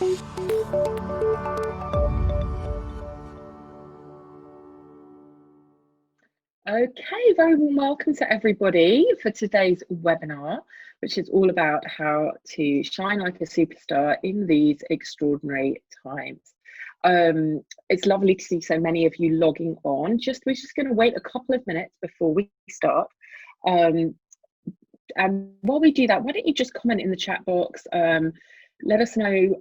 Okay, very warm welcome to everybody for today's webinar, which is all about how to shine like a superstar in these extraordinary times. It's lovely to see so many of you logging on. We're just going to wait a couple of minutes before we start. And while we do that, why don't you just comment in the chat box? Let us know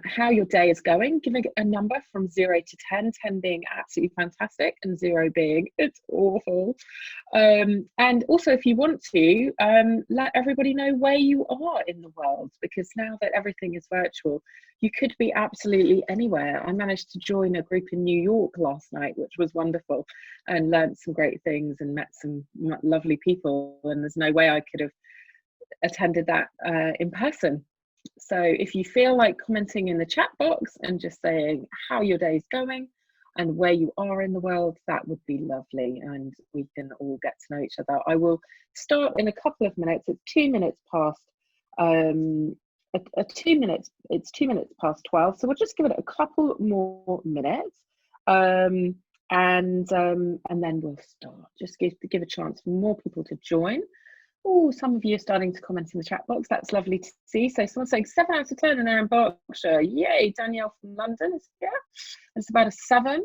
how your day is going. Give a number from 0 to 10, 10 being absolutely fantastic and 0 being it's awful. And also, if you want to, let everybody know where you are in the world, because now that everything is virtual, you could be absolutely anywhere. I managed to join a group in New York last night, which was wonderful, and learned some great things and met some lovely people. And there's no way I could have attended that in person. So if you feel like commenting in the chat box and just saying how your day is going and where you are in the world, that would be lovely, and we can all get to know each other. I will start in a couple of minutes. It's 2 minutes past it's 2 minutes past 12, so we'll just give it a couple more minutes, and then we'll start. Just give a chance for more people to join. Oh, some of you are starting to comment in the chat box. That's lovely to see. So someone's saying 7 out of 10 and they're in Berkshire. Yay, Danielle from London is here. It's about a 7.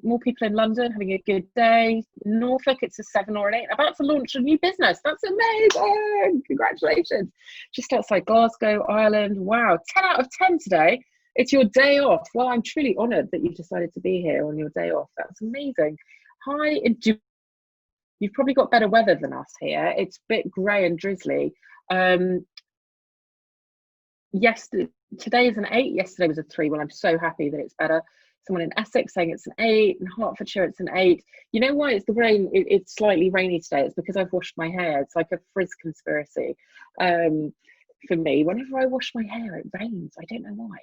More people in London having a good day. Norfolk, it's a 7 or an 8. About to launch a new business. That's amazing. Congratulations. Just outside Glasgow, Ireland. Wow, 10 out of 10 today. It's your day off. Well, I'm truly honoured that you decided to be here on your day off. That's amazing. Hi, in You've probably got better weather than us here. It's a bit grey and drizzly. Yes, today is an 8. Yesterday was a 3. Well, I'm so happy that it's better. Someone in Essex saying it's an 8. In Hertfordshire, it's an 8. You know why it's the rain? It's slightly rainy today. It's because I've washed my hair. It's like a frizz conspiracy. For me, whenever I wash my hair, it rains. I don't know why.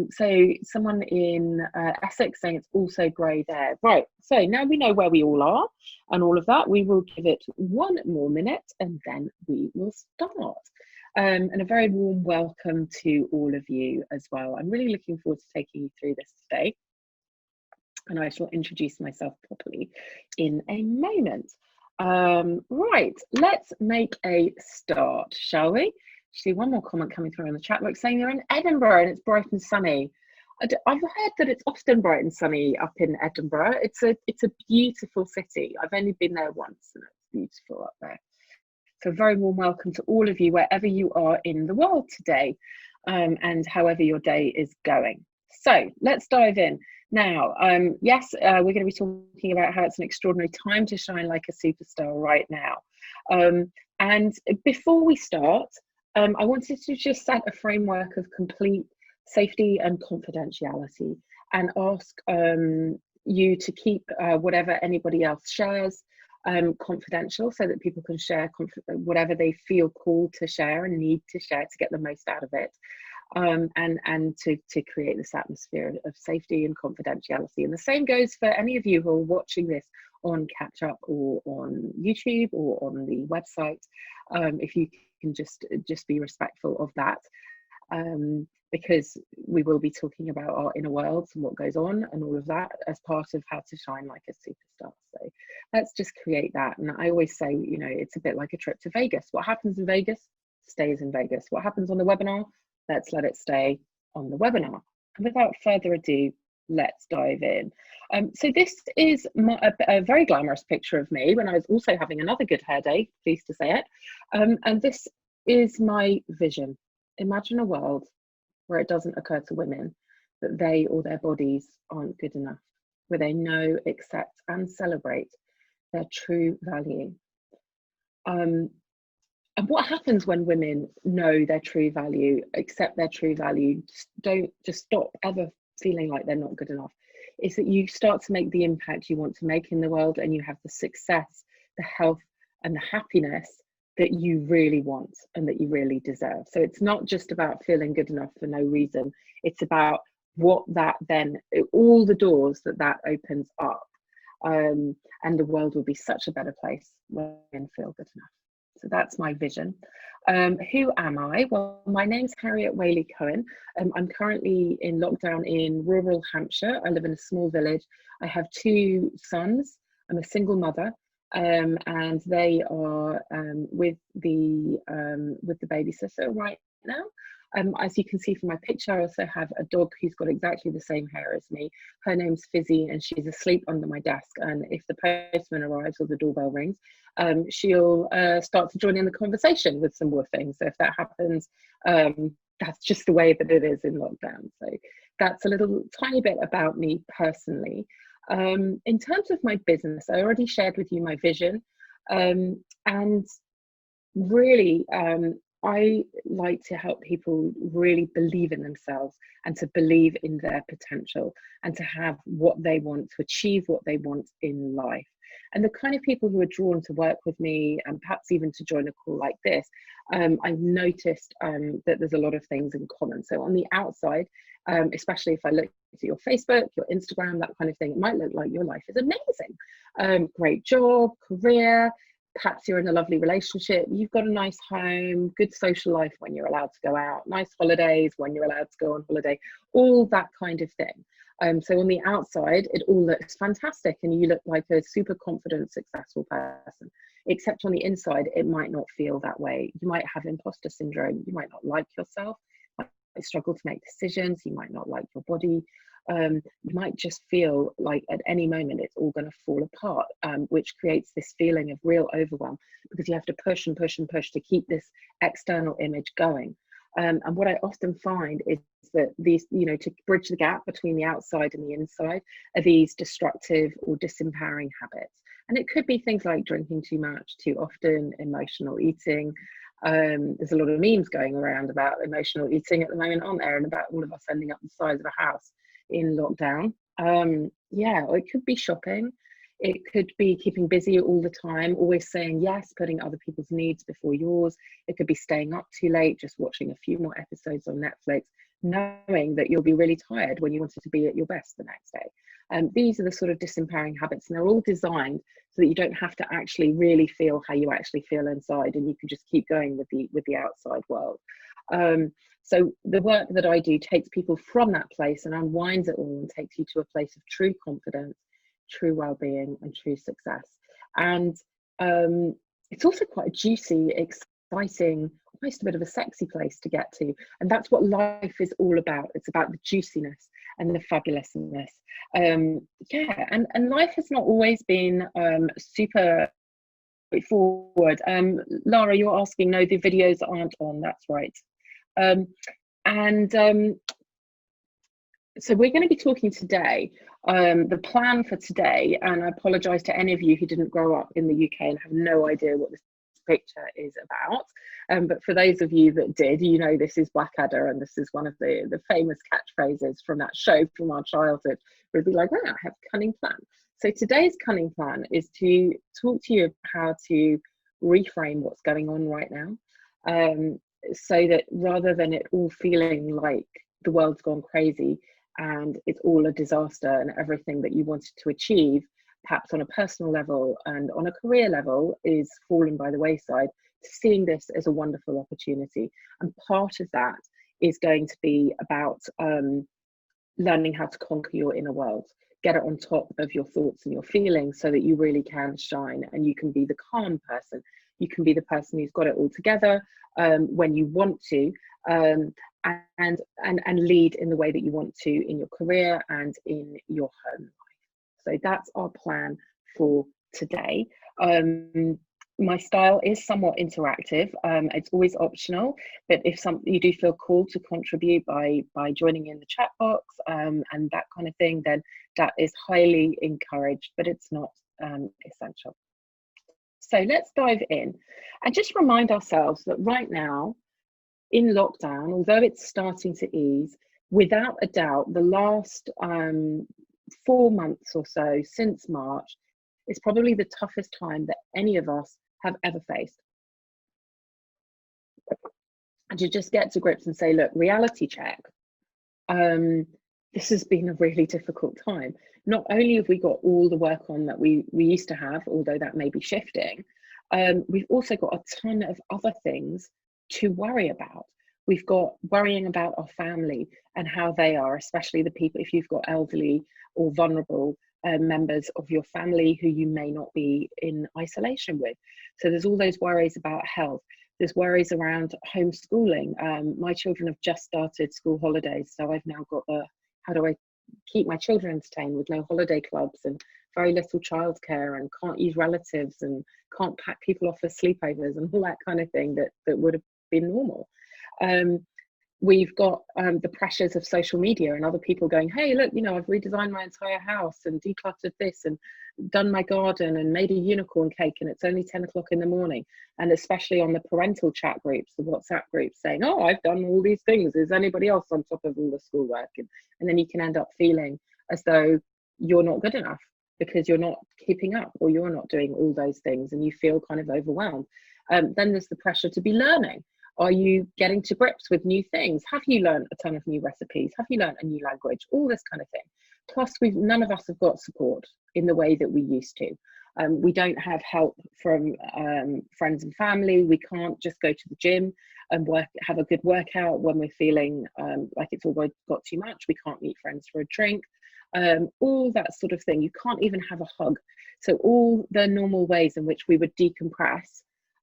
So someone in Essex saying it's also grey there. Right, so now we know where we all are and all of that. We will give it 1 more minute and then we will start. And a very warm welcome to all of you as well. I'm really looking forward to taking you through this today, and I shall introduce myself properly in a moment. Right, let's make a start, shall we? See one more comment coming through in the chat box saying they're in Edinburgh and it's bright and sunny. I've heard that it's often bright and sunny up in Edinburgh. It's a beautiful city. I've only been there once and it's beautiful up there. So very warm welcome to all of you wherever you are in the world today, and however your day is going. So let's dive in. Now, yes, we're going to be talking about how it's an extraordinary time to shine like a superstar right now. And before we start, I wanted to just set a framework of complete safety and confidentiality, and ask you to keep whatever anybody else shares confidential, so that people can share whatever they feel called to share and need to share to get the most out of it. And to create this atmosphere of safety and confidentiality. And the same goes for any of you who are watching this on Catch Up or on YouTube or on the website. If you can just be respectful of that, because we will be talking about our inner worlds and what goes on and all of that as part of how to shine like a superstar. So let's just create that. And I always say, you know, it's a bit like a trip to Vegas. What happens in Vegas stays in Vegas. What happens on the webinar, let's let it stay on the webinar. And without further ado, let's dive in. So this is a very glamorous picture of me when I was also having another good hair day, pleased to say it. And this is my vision. Imagine a world where it doesn't occur to women that they or their bodies aren't good enough, where they know, accept and celebrate their true value. And what happens when women know their true value, accept their true value, don't just stop ever feeling like they're not good enough, is that you start to make the impact you want to make in the world, and you have the success, the health and the happiness that you really want and that you really deserve. So it's not just about feeling good enough for no reason. It's about what that then, all the doors that opens up. And the world will be such a better place when men feel good enough. So that's my vision. Who am I? Well, my name's Harriet Waley-Cohen. I'm currently in lockdown in rural Hampshire. I live in a small village. I have 2 sons. I'm a single mother, and they are with the babysitter right now. As you can see from my picture, I also have a dog who's got exactly the same hair as me. Her name's Fizzy, and she's asleep under my desk. And if the postman arrives or the doorbell rings, she'll start to join in the conversation with some woofing. So if that happens, that's just the way that it is in lockdown. So that's a little tiny bit about me personally. In terms of my business, I already shared with you my vision, and really, I like to help people really believe in themselves and to believe in their potential and to have what they want, to achieve what they want in life. And the kind of people who are drawn to work with me and perhaps even to join a call like this, I've noticed that there's a lot of things in common. So on the outside, especially if I look at your Facebook, your Instagram, that kind of thing, it might look like your life is amazing. Great job, career, perhaps you're in a lovely relationship, you've got a nice home, good social life when you're allowed to go out, nice holidays when you're allowed to go on holiday, all that kind of thing. So on the outside, it all looks fantastic and you look like a super confident, successful person. Except on the inside, it might not feel that way. You might have imposter syndrome. You might not like yourself. You might struggle to make decisions. You might not like your body. You might just feel like at any moment it's all going to fall apart, which creates this feeling of real overwhelm because you have to push and push and push to keep this external image going. And what I often find is that these, to bridge the gap between the outside and the inside are these destructive or disempowering habits. And it could be things like drinking too much, too often, emotional eating. There's a lot of memes going around about emotional eating at the moment, aren't there? And about all of us ending up the size of a house in lockdown. Or it could be shopping. It could be keeping busy all the time, always saying yes, putting other people's needs before yours. It could be staying up too late, just watching a few more episodes on Netflix, knowing that you'll be really tired when you wanted to be at your best the next day. These are the sort of disempowering habits, and they're all designed so that you don't have to actually really feel how you actually feel inside, and you can just keep going with the outside world. So the work that I do takes people from that place and unwinds it all and takes you to a place of true confidence, true well-being, and true success. And it's also quite a juicy, exciting, almost a bit of a sexy place to get to. And that's what life is all about. It's about the juiciness and the fabulousness. And life has not always been super straightforward. Lara, you're asking, no, the videos aren't on. That's right. So we're going to be talking today, the plan for today, and I apologise to any of you who didn't grow up in the UK and have no idea what this picture is about. But for those of you that did, this is Blackadder, and this is one of the famous catchphrases from that show from our childhood. We'd be like, I have a cunning plan. So today's cunning plan is to talk to you about how to reframe what's going on right now. So that rather than it all feeling like the world's gone crazy and it's all a disaster and everything that you wanted to achieve, perhaps on a personal level and on a career level, is fallen by the wayside, to seeing this as a wonderful opportunity. And part of that is going to be about learning how to conquer your inner world, get it on top of your thoughts and your feelings so that you really can shine and you can be the calm person. You can be the person who's got it all together when you want to, and lead in the way that you want to in your career and in your home life. So that's our plan for today. My style is somewhat interactive. It's always optional, but if you do feel called to contribute by joining in the chat box and that kind of thing, then that is highly encouraged, but it's not essential. So let's dive in and just remind ourselves that right now in lockdown, although it's starting to ease, without a doubt, the last 4 months or so since March is probably the toughest time that any of us have ever faced. And to just get to grips and say, look, reality check, this has been a really difficult time. Not only have we got all the work on that we used to have, although that may be shifting, We've also got a ton of other things to worry about. We've got worrying about our family and how they are, especially the people, if you've got elderly or vulnerable members of your family who you may not be in isolation with. So there's all those worries about health. There's worries around homeschooling. My children have just started school holidays, so I've now got the, how do I keep my children entertained with no holiday clubs and very little childcare, and can't use relatives and can't pack people off for sleepovers and all that kind of thing that would have been normal. We've got the pressures of social media and other people going, hey, look, you know, I've redesigned my entire house and decluttered this and done my garden and made a unicorn cake, and it's only 10 o'clock in the morning. And especially on the parental chat groups, the WhatsApp groups, saying, oh, I've done all these things. Is anybody else on top of all the schoolwork? And then you can end up feeling as though you're not good enough because you're not keeping up, or you're not doing all those things, and you feel kind of overwhelmed. Then there's the pressure to be learning. Are you getting to grips with new things? Have you learned a ton of new recipes? Have you learned a new language? All this kind of thing. Plus, none of us have got support in the way that we used to. We don't have help from friends and family. We can't just go to the gym and have a good workout when we're feeling like it's all got too much. We can't meet friends for a drink. All that sort of thing. You can't even have a hug. So all the normal ways in which we would decompress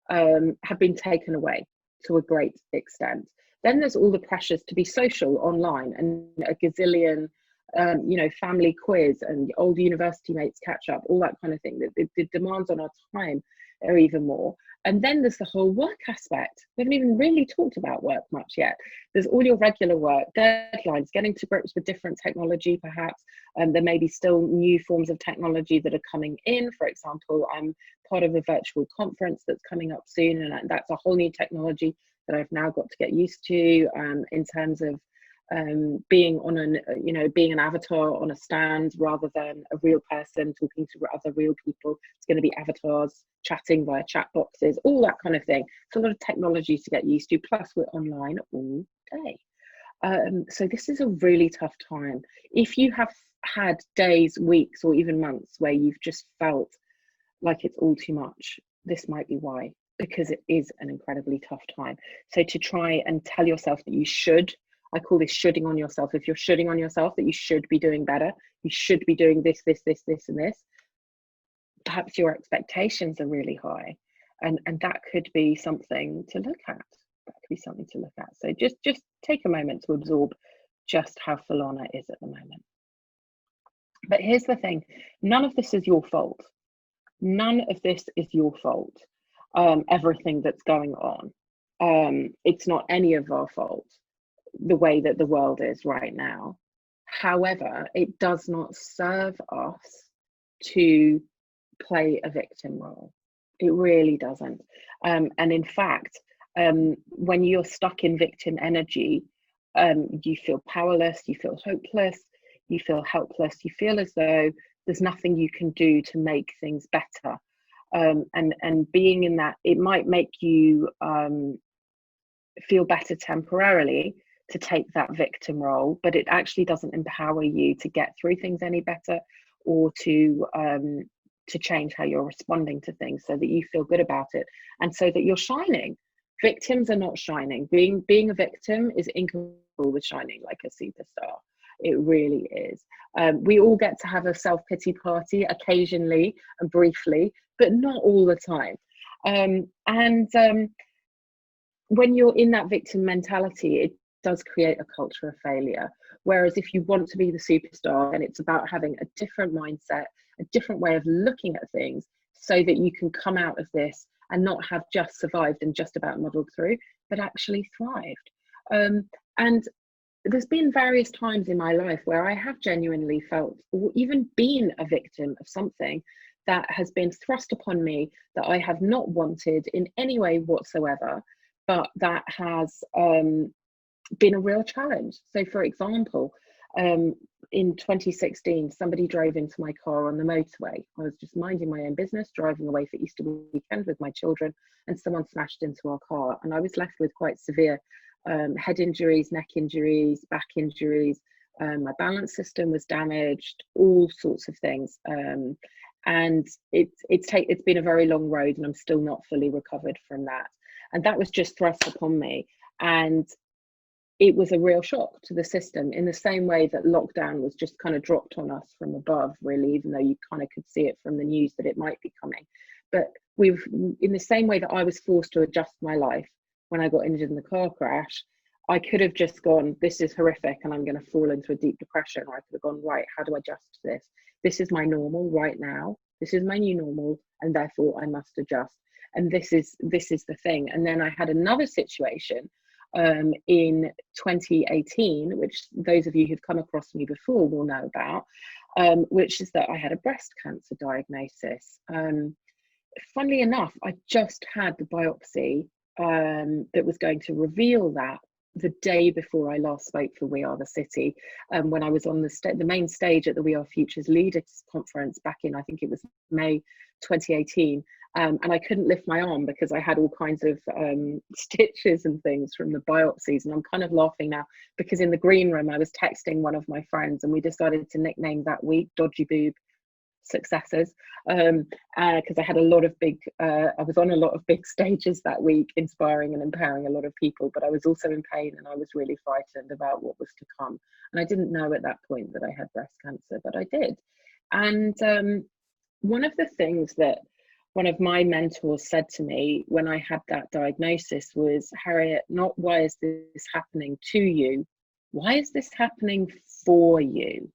have been taken away to a great extent. Then there's all the pressures to be social online, and a gazillion you know, family quiz and old university mates catch up, all that kind of thing. The demands on our time are even more. And then there's the whole work aspect. We haven't even really talked about work much yet. There's all your regular work, deadlines, getting to grips with different technology perhaps. There may be still new forms of technology that are coming in. For example, I'm part of a virtual conference that's coming up soon, and that's a whole new technology that I've now got to get used to in terms of being on being an avatar on a stand rather than a real person talking to other real people. It's going to be avatars chatting via chat boxes, all that kind of thing. It's a lot of technology to get used to, plus we're online all day. So this is a really tough time. If you have had days, weeks, or even months where you've just felt like it's all too much, this might be why, because it is an incredibly tough time. So to try and tell yourself that you should, I call this shoulding on yourself. If you're shoulding on yourself that you should be doing better, you should be doing this, this, this, this, and this, perhaps your expectations are really high. And that could be something to look at. That could be something to look at. So just take a moment to absorb just how full on it is at the moment. But here's the thing, none of this is your fault. None of this is your fault. Everything that's going on. It's not any of our fault, the way that the world is right now. However, it does not serve us to play a victim role. It really doesn't. And in fact, when you're stuck in victim energy, you feel powerless, you feel hopeless, you feel helpless, you feel as though there's nothing you can do to make things better. And being in that, it might make you feel better temporarily to take that victim role, but it actually doesn't empower you to get through things any better, or to change how you're responding to things so that you feel good about it and so that you're shining. Victims are not shining. Being a victim is incompatible with shining like a superstar. It really is. We all get to have a self-pity party occasionally and briefly, but not all the time. When you're in that victim mentality, it does create a culture of failure. Whereas if you want to be the superstar, then it's about having a different mindset, a different way of looking at things, so that you can come out of this and not have just survived and just about muddled through, but actually thrived. And there's been various times in my life where I have genuinely felt, or even been a victim of something that has been thrust upon me that I have not wanted in any way whatsoever, but that has been a real challenge. So for example, in 2016, somebody drove into my car on the motorway. I was just minding my own business, driving away for Easter weekend with my children, and someone smashed into our car, and I was left with quite severe head injuries, neck injuries, back injuries. My balance system was damaged, all sorts of things. And it's been a very long road, and I'm still not fully recovered from that. And that was just thrust upon me, and it was a real shock to the system, in the same way that lockdown was just kind of dropped on us from above, really, even though you kind of could see it from the news that it might be coming. But in the same way that I was forced to adjust my life when I got injured in the car crash, I could have just gone, this is horrific and I'm going to fall into a deep depression. Or I could have gone, right, how do I adjust to this? This is my normal right now. This is my new normal, and therefore I must adjust. And this is the thing. And then I had another situation in 2018, which those of you who've come across me before will know about, which is that I had a breast cancer diagnosis. Funnily enough, I just had the biopsy that was going to reveal that the day before I last spoke for We Are the City, when I was on the main stage at the We Are Futures Leaders Conference back in, I think it was May 2018. And I couldn't lift my arm because I had all kinds of stitches and things from the biopsies. And I'm kind of laughing now because in the green room, I was texting one of my friends, and we decided to nickname that week Dodgy Boob Successes, because I had a lot of I was on a lot of big stages that week, inspiring and empowering a lot of people, but I was also in pain, and I was really frightened about what was to come. And I didn't know at that point that I had breast cancer, but I did. And one of the things that one of my mentors said to me when I had that diagnosis was, Harriet, not why is this happening to you? Why is this happening for you?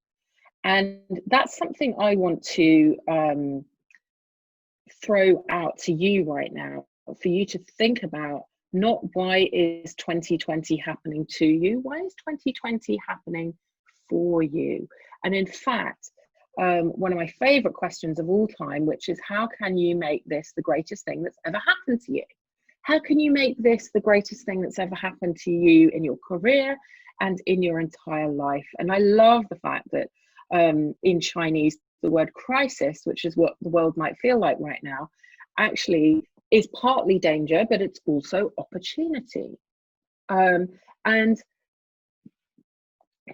And that's something I want to throw out to you right now, for you to think about. Not why is 2020 happening to you? Why is 2020 happening for you? And in fact, one of my favorite questions of all time, which is, how can you make this the greatest thing that's ever happened to you? How can you make this the greatest thing that's ever happened to you in your career and in your entire life? And I love the fact that in Chinese, the word crisis, which is what the world might feel like right now, actually is partly danger, but it's also opportunity. And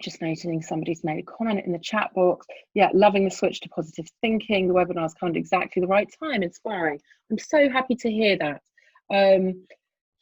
just noticing somebody's made a comment in the chat box. Yeah, loving the switch to positive thinking. The webinar's come at exactly the right time. Inspiring. I'm so happy to hear that.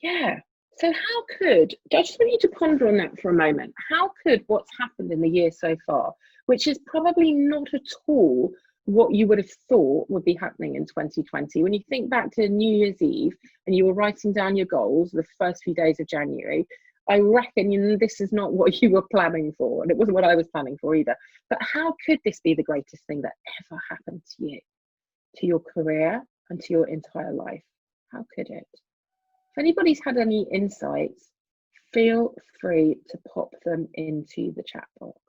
Yeah. So how could, I just want you to ponder on that for a moment. How could what's happened in the year so far, which is probably not at all what you would have thought would be happening in 2020, when you think back to New Year's Eve and you were writing down your goals the first few days of January, I reckon this is not what you were planning for, and it wasn't what I was planning for either. But how could this be the greatest thing that ever happened to you, to your career, and to your entire life? How could it? If anybody's had any insights, feel free to pop them into the chat box.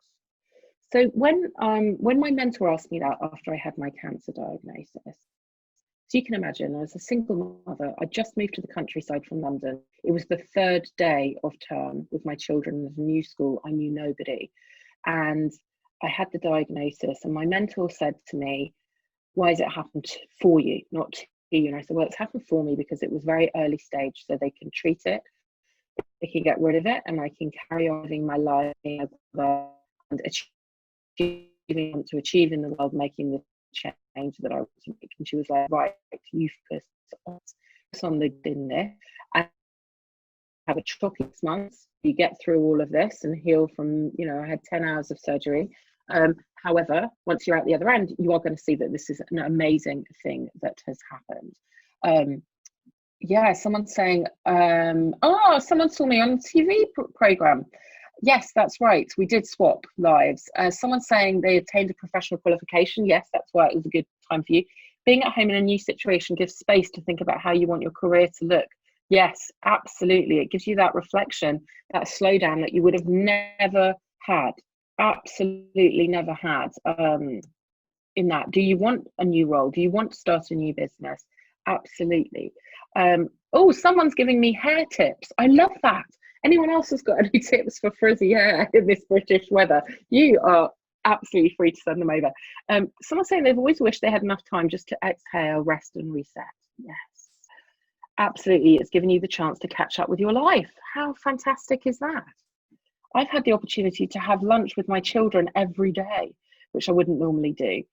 So when my mentor asked me that after I had my cancer diagnosis, so you can imagine, I was a single mother. I just moved to the countryside from London. It was the third day of term with my children at a new school. I knew nobody. And I had the diagnosis, and my mentor said to me, why has it happened for you, not to you? And I said, well, it's happened for me because it was very early stage, so they can treat it, they can get rid of it, and I can carry on living my life and achieve in the world, making the change that I want to make. And she was like, right, you focus on the in there and have a choppy 6 months. You get through all of this and heal from, I had 10 hours of surgery. However, once you're out the other end, you are going to see that this is an amazing thing that has happened. Yeah, someone's saying, someone saw me on a TV program. Yes, that's right. We did swap lives. Someone's saying they attained a professional qualification. Yes, that's why it was a good time for you. Being at home in a new situation gives space to think about how you want your career to look. Yes, absolutely. It gives you that reflection, that slowdown that you would have never had. Absolutely never had in that. Do you want a new role? Do you want to start a new business? Absolutely. Someone's giving me hair tips. I love that. Anyone else has got any tips for frizzy hair in this British weather? You are absolutely free to send them over. Someone's saying they've always wished they had enough time just to exhale, rest and reset. Yes, absolutely. It's given you the chance to catch up with your life. How fantastic is that? I've had the opportunity to have lunch with my children every day, which I wouldn't normally do.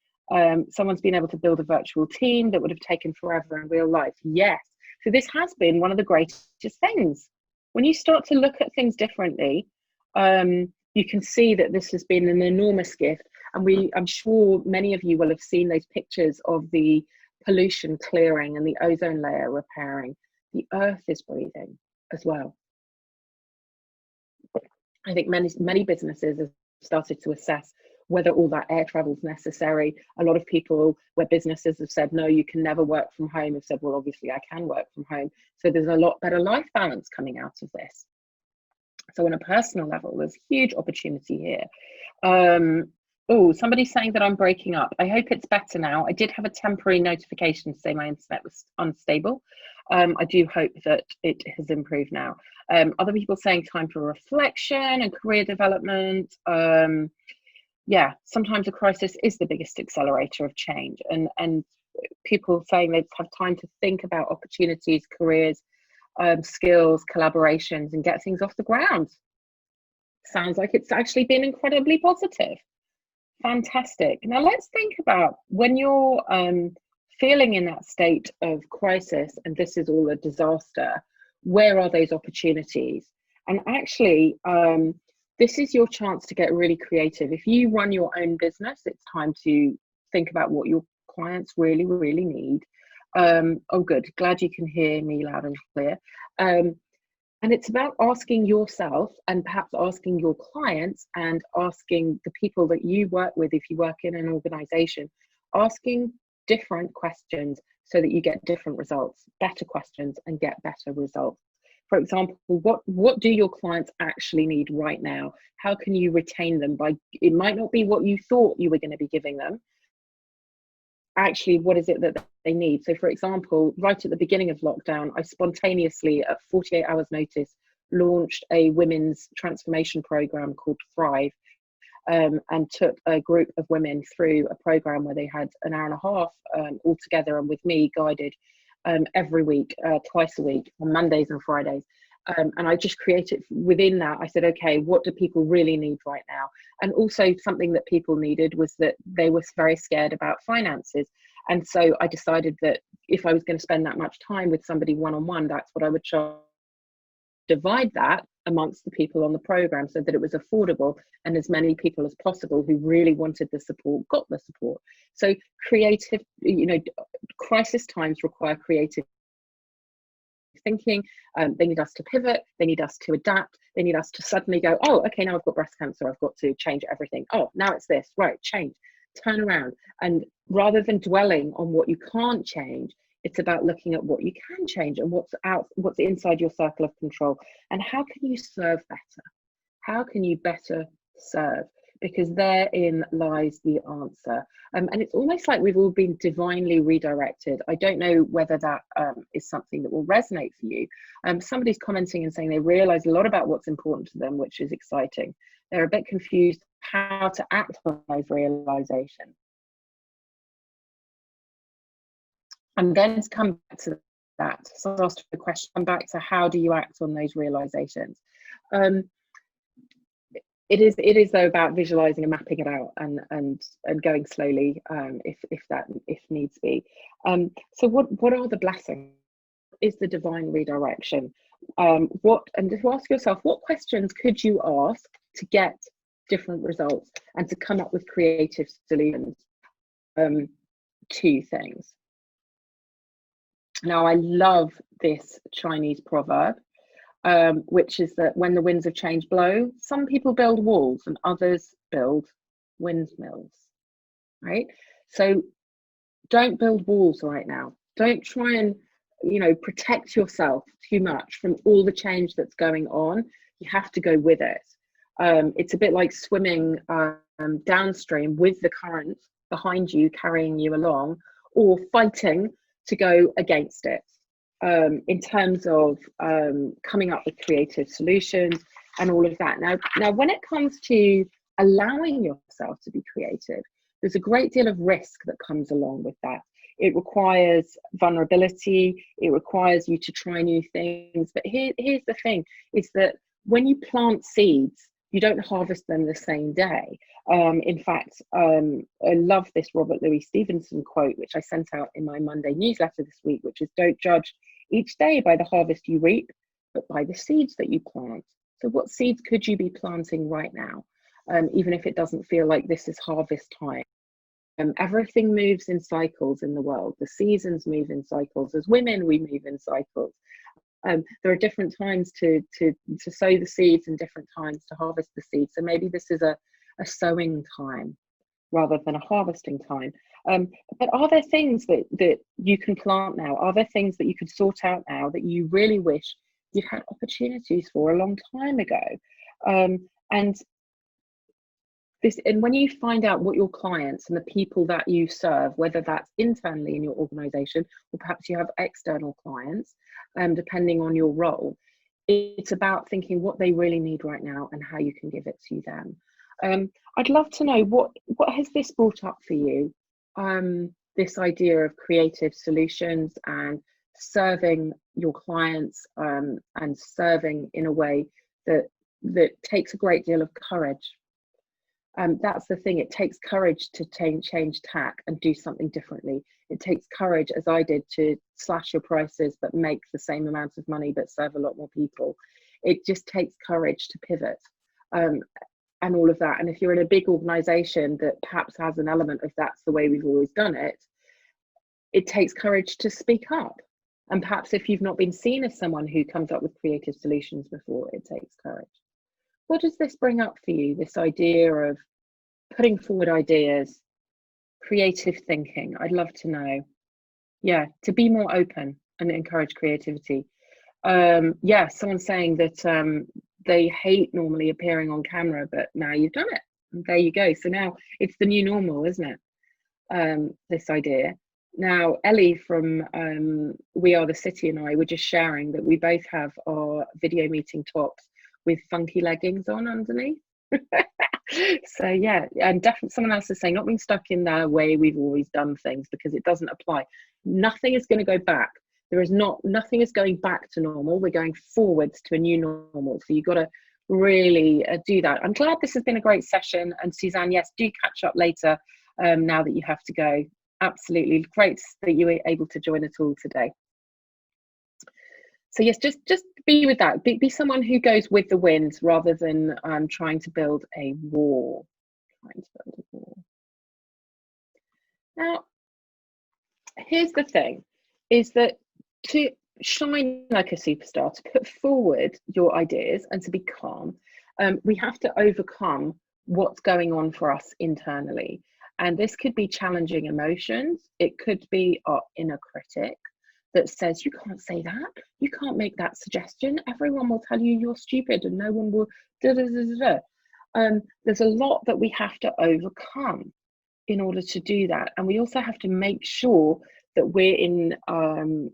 Someone's been able to build a virtual team that would have taken forever in real life. Yes. So this has been one of the greatest things. When you start to look at things differently, you can see that this has been an enormous gift. And I'm sure many of you will have seen those pictures of the pollution clearing and the ozone layer repairing. The earth is breathing as well. I think many businesses have started to assess whether all that air travel is necessary. A lot of people where businesses have said, no, you can never work from home, have said, well, obviously I can work from home. So there's a lot better life balance coming out of this. So on a personal level, there's huge opportunity here. Oh, somebody's saying that I'm breaking up. I hope it's better now. I did have a temporary notification to say my internet was unstable. I do hope that it has improved now. Other people saying time for reflection and career development. Yeah, sometimes a crisis is the biggest accelerator of change, and people saying they have time to think about opportunities, careers, skills, collaborations, and get things off the ground. Sounds like it's actually been incredibly positive. Fantastic. Now let's think about when you're feeling in that state of crisis and this is all a disaster, where are those opportunities? And actually, this is your chance to get really creative. If you run your own business, it's time to think about what your clients really, really need. Oh, good. Glad you can hear me loud and clear. And it's about asking yourself and perhaps asking your clients and asking the people that you work with, if you work in an organization, asking different questions so that you get different results, better questions, and get better results. For example, what do your clients actually need right now? How can you retain them? It might not be what you thought you were going to be giving them. Actually, what is it that they need? So for example, right at the beginning of lockdown, I spontaneously at 48 hours notice launched a women's transformation program called Thrive, and took a group of women through a program where they had an hour and a half all together and with me guided every week, twice a week on Mondays and Fridays. And I just created within that. I said, okay, what do people really need right now? And also something that people needed was that they were very scared about finances. And so I decided that if I was going to spend that much time with somebody one-on-one, that's what I would try. Divide that amongst the people on the program so that it was affordable and as many people as possible who really wanted the support got the support. So creative, crisis times require creative thinking. They need us to pivot, they need us to adapt, they need us to suddenly go, oh, okay, now I've got breast cancer, I've got to change everything. Oh, now it's this, right, change, turn around. And rather than dwelling on what you can't change, it's about looking at what you can change and what's inside your circle of control. And how can you serve better? How can you better serve? Because therein lies the answer. And it's almost like we've all been divinely redirected. I don't know whether that is something that will resonate for you. Somebody's commenting and saying they realize a lot about what's important to them, which is exciting. They're a bit confused how to act on those realizations. I'm going to come back to that. So I asked the question, come back to how do you act on those realizations? It is though about visualizing and mapping it out and going slowly if needs be. So what are the blessings? Is the divine redirection? And to ask yourself, what questions could you ask to get different results and to come up with creative solutions to things? Now, I love this Chinese proverb, which is that when the winds of change blow, some people build walls and others build windmills, right? So don't build walls right now. Don't try and, protect yourself too much from all the change that's going on. You have to go with it. It's a bit like swimming downstream with the current behind you, carrying you along, or fighting to go against it. In terms of coming up with creative solutions and all of that. Now, when it comes to allowing yourself to be creative, there's a great deal of risk that comes along with that. It requires vulnerability. It requires you to try new things. But here's the thing, is that when you plant seeds, you don't harvest them the same day. In fact, I love this Robert Louis Stevenson quote, which I sent out in my Monday newsletter this week, which is, don't judge each day by the harvest you reap, but by the seeds that you plant. So what seeds could you be planting right now, even if it doesn't feel like this is harvest time? Everything moves in cycles in the world. The seasons move in cycles. As women, we move in cycles. There are different times to sow the seeds and different times to harvest the seeds. So maybe this is a sowing time rather than a harvesting time. But are there things that you can plant now? Are there things that you could sort out now that you really wish you'd had opportunities for a long time ago? And when you find out what your clients and the people that you serve, whether that's internally in your organization or perhaps you have external clients, depending on your role, it's about thinking what they really need right now and how you can give it to them. I'd love to know what has this brought up for you, this idea of creative solutions and serving your clients, and serving in a way that takes a great deal of courage. That's the thing, it takes courage to change tack and do something differently. It takes courage, as I did, to slash your prices but make the same amount of money but serve a lot more people. It just takes courage to pivot, and all of that. And if you're in a big organization that perhaps has an element of that's the way we've always done it, it takes courage to speak up. And perhaps if you've not been seen as someone who comes up with creative solutions before, it takes courage. What does this bring up for you, this idea of putting forward ideas, creative thinking? I'd love to know. Yeah, to be more open and encourage creativity. Yeah, someone's saying that they hate normally appearing on camera, but now you've done it. And there you go. So now it's the new normal, isn't it? This idea. Now, Ellie from We Are the City and I were just sharing that we both have our video meeting tops with funky leggings on underneath. So yeah, and definitely someone else is saying not being stuck in the way we've always done things, because it doesn't apply. Nothing is going to go back. Nothing is going back to normal. We're going forwards to a new normal. So you've got to really do that. I'm glad this has been a great session. And Suzanne, yes, do catch up later now that you have to go. Absolutely great that you were able to join us all today. So yes, just be with that. Be someone who goes with the wind rather than trying to build a wall. Now, here's the thing, is that to shine like a superstar, to put forward your ideas and to be calm, we have to overcome what's going on for us internally. And this could be challenging emotions. It could be our inner critic that says, you can't say that, you can't make that suggestion, everyone will tell you you're stupid and no one will there's a lot that we have to overcome in order to do that. And we also have to make sure that we're on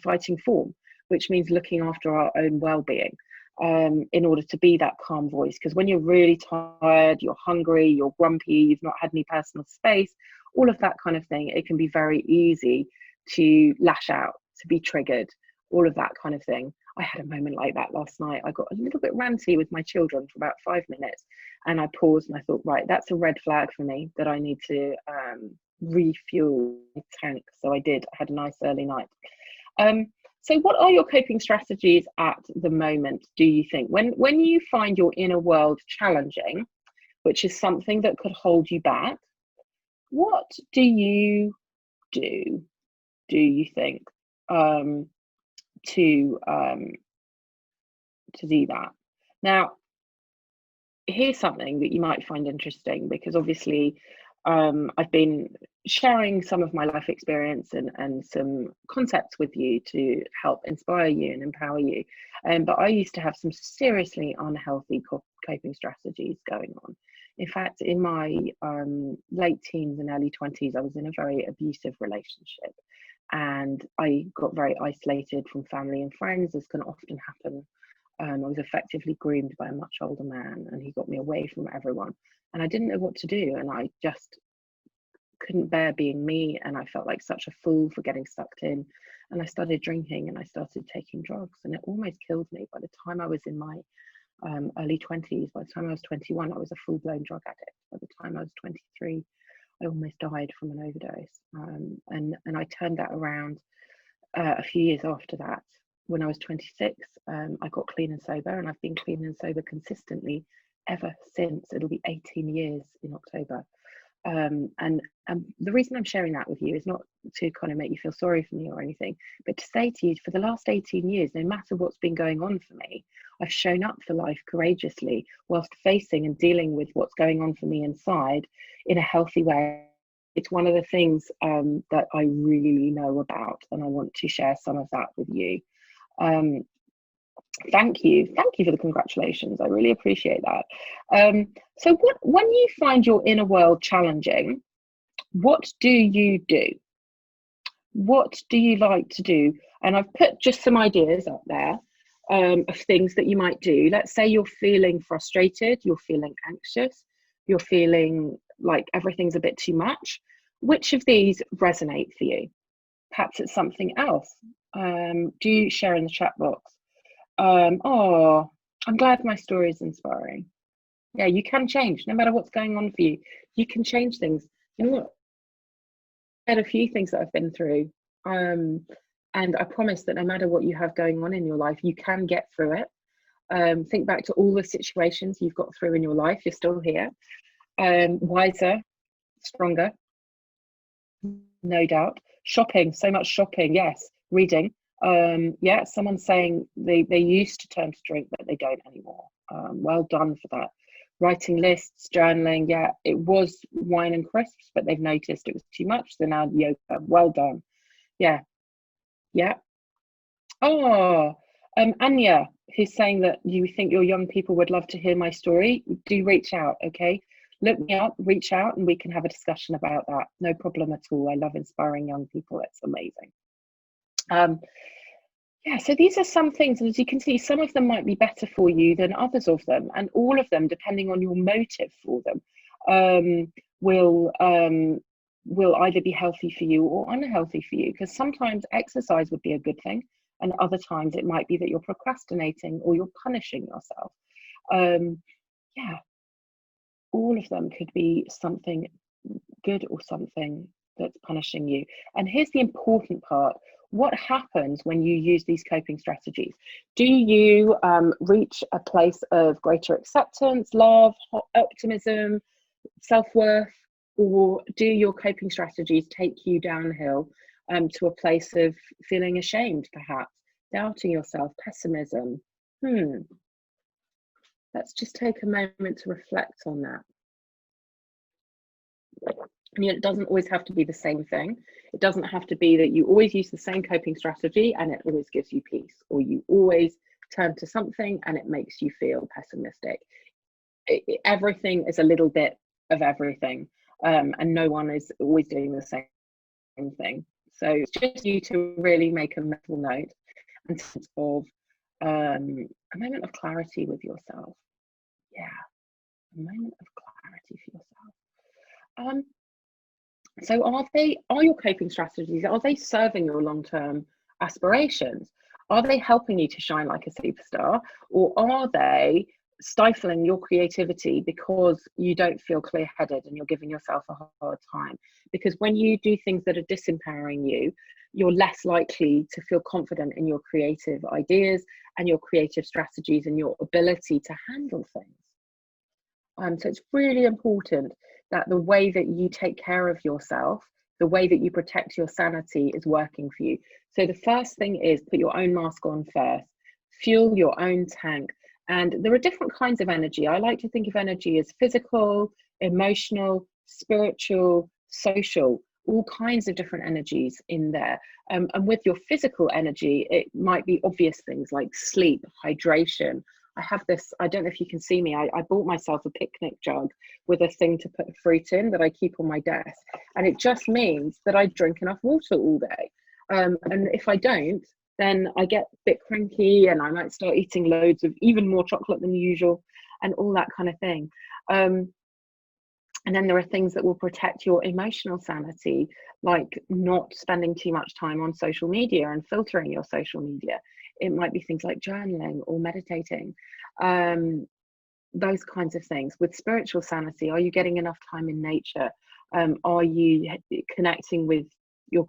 fighting form, which means looking after our own well-being, in order to be that calm voice. Because when you're really tired, you're hungry, you're grumpy, you've not had any personal space, all of that kind of thing, it can be very easy to lash out, to be triggered, all of that kind of thing. I had a moment like that last night. I got a little bit ranty with my children for about 5 minutes, and I paused and I thought, right, that's a red flag for me that I need to refuel my tank. So I did. I had a nice early night. So what are your coping strategies at the moment, do you think? When you find your inner world challenging, which is something that could hold you back, what do you do you think, to do that? Now, here's something that you might find interesting, because obviously I've been sharing some of my life experience and some concepts with you to help inspire you and empower you. But I used to have some seriously unhealthy coping strategies going on. In fact, in my late teens and early 20s, I was in a very abusive relationship. And I got very isolated from family and friends, as can often happen. I was effectively groomed by a much older man, and he got me away from everyone. And I didn't know what to do, and I just couldn't bear being me, and I felt like such a fool for getting sucked in. And I started drinking and I started taking drugs, and it almost killed me. By the time I was in my early 20s. By the time I was 21, I was a full-blown drug addict. By the time I was 23, I almost died from an overdose. And I turned that around a few years after that. When I was 26, I got clean and sober, and I've been clean and sober consistently ever since. It'll be 18 years in October. And the reason I'm sharing that with you is not to kind of make you feel sorry for me or anything, but to say to you, for the last 18 years, no matter what's been going on for me, I've shown up for life courageously whilst facing and dealing with what's going on for me inside in a healthy way. It's one of the things that I really know about, and I want to share some of that with you. Thank you for the congratulations. I really appreciate that. So when you find your inner world challenging, what do you do? What do you like to do? And I've put just some ideas up there of things that you might do. Let's say you're feeling frustrated, you're feeling anxious, you're feeling like everything's a bit too much. Which of these resonate for you? Perhaps it's something else. Do you share in the chat box? Oh, I'm glad my story is inspiring. Yeah, you can change no matter what's going on for you. You can change things. You know what? I had a few things that I've been through. And I promise that no matter what you have going on in your life, you can get through it. Think back to all the situations you've got through in your life. You're still here. Wiser, stronger, no doubt. Shopping, so much shopping. Yes. Reading. Yeah, someone's saying they used to turn to drink, but they don't anymore. Well done for that. Writing lists, journaling. Yeah, it was wine and crisps, but they've noticed it was too much. So now yoga. Well done. Yeah. Oh, Anya, who's saying that you think your young people would love to hear my story. Do reach out, okay? Look me up, reach out, and we can have a discussion about that. No problem at all. I love inspiring young people. It's amazing. Yeah, so these are some things, and as you can see, some of them might be better for you than others of them, and all of them, depending on your motive for them, will either be healthy for you or unhealthy for you. Because sometimes exercise would be a good thing, and other times it might be that you're procrastinating or you're punishing yourself. Yeah, all of them could be something good or something that's punishing you. And here's the important part. What happens when you use these coping strategies? Do you reach a place of greater acceptance, love, optimism, self-worth, or do your coping strategies take you downhill to a place of feeling ashamed, perhaps, doubting yourself, pessimism? Let's just take a moment to reflect on that. And it doesn't always have to be the same thing. It doesn't have to be that you always use the same coping strategy and it always gives you peace, or you always turn to something and it makes you feel pessimistic. Everything is a little bit of everything, and no one is always doing the same thing. So it's just you to really make a mental note and sense of a moment of clarity with yourself. Yeah, a moment of clarity for yourself. So are your coping strategies, are they serving your long-term aspirations? Are they helping you to shine like a superstar, or are they stifling your creativity because you don't feel clear-headed and you're giving yourself a hard time? Because when you do things that are disempowering you, you're less likely to feel confident in your creative ideas and your creative strategies and your ability to handle things. So it's really important that the way that you take care of yourself, the way that you protect your sanity is working for you. So the first thing is put your own mask on first, fuel your own tank. And there are different kinds of energy. I like to think of energy as physical, emotional, spiritual, social, all kinds of different energies in there. And with your physical energy, it might be obvious things like sleep, hydration. I have this, I don't know if you can see me, I bought myself a picnic jug with a thing to put fruit in that I keep on my desk. And it just means that I drink enough water all day. And if I don't, then I get a bit cranky and I might start eating loads of even more chocolate than usual and all that kind of thing. And And then there are things that will protect your emotional sanity, like not spending too much time on social media and filtering your social media. It might be things like journaling or meditating, those kinds of things. With spiritual sanity, are you getting enough time in nature? Are you connecting with your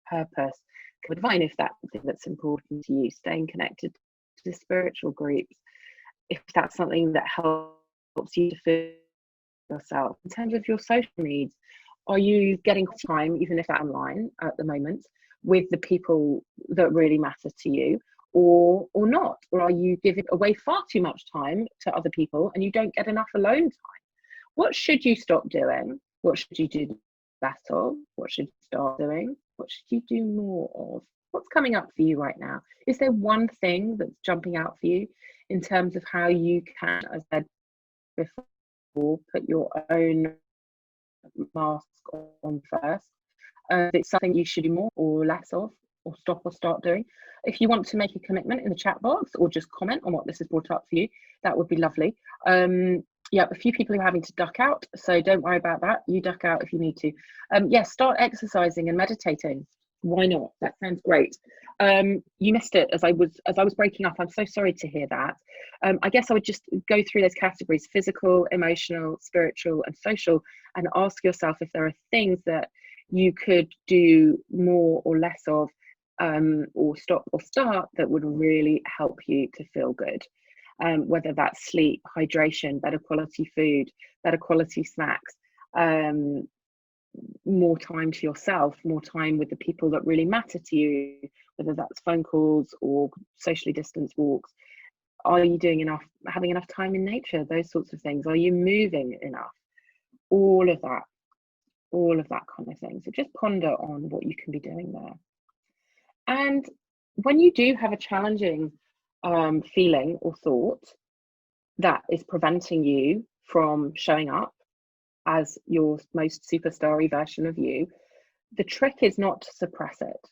purpose? Divine, if that's something that's important to you, staying connected to spiritual groups, if that's something that helps you to feel yourself. In terms of your social needs, are you getting time, even if that's online at the moment, with the people that really matter to you, or not? Or are you giving away far too much time to other people and you don't get enough alone time? What should you stop doing? What should you do less of? What should you start doing? What should you do more of? What's coming up for you right now? Is there one thing that's jumping out for you in terms of how you can, as I said before, put your own mask on first? If it's something you should do more or less of, or stop or start doing. If you want to make a commitment in the chat box or just comment on what this has brought up for you, that would be lovely. Yeah, a few people are having to duck out, so don't worry about that. You duck out if you need to. Yes, start exercising and meditating. Why not? That sounds great. You missed it as I was breaking up. I'm so sorry to hear that. I guess I would just go through those categories: physical, emotional, spiritual, and social, and ask yourself if there are things that you could do more or less of, or stop or start, that would really help you to feel good. Whether that's sleep, hydration, better quality food, better quality snacks, more time to yourself, more time with the people that really matter to you, whether that's phone calls or socially distanced walks. Are you doing enough, having enough time in nature, those sorts of things? Are you moving enough? All of that kind of thing. So just ponder on what you can be doing there. And when you do have a challenging feeling or thought that is preventing you from showing up as your most superstar-y version of you, the trick is not to suppress it.